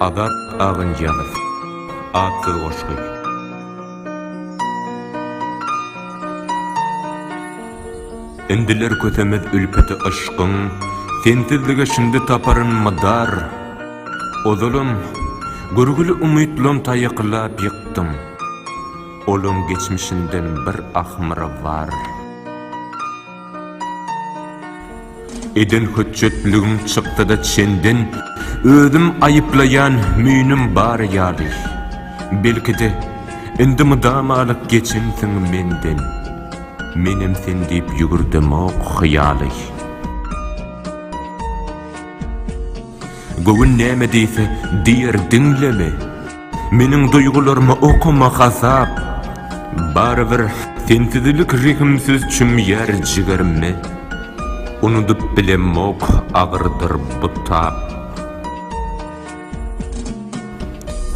Azat Ağıncanov, Atsız Goşgy. Endiler kötemez ülpeti aşkın, sensizlige şimdi taparın madar. Ozalım, gürgülü umytlom tayakla yıktım. Olum geçmişinden bir ahmıra var. Eden hüccetligim çıktı da çenden, özüm ayıplayan müyünüm bar yali. Belki de endi mıdamalık geçensin menden. Menem sen deyip yugurdim o hıyali. Göğün näme deyse diyer dinleme. Menin duygularımı okuma hasap. Barıbir sensizlik rihimsiz çümyer jigerime. Unutup bilemok ağırdır bu tap.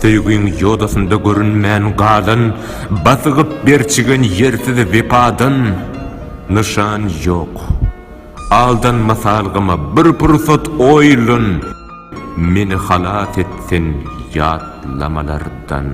Söýgüň ýodasynda görünmän galan, basygyp berçigen ýersiz wepadan nişan ýok. Aldan masalgyma bir pursat oýlun, meni halat etsin ýatlamalardan.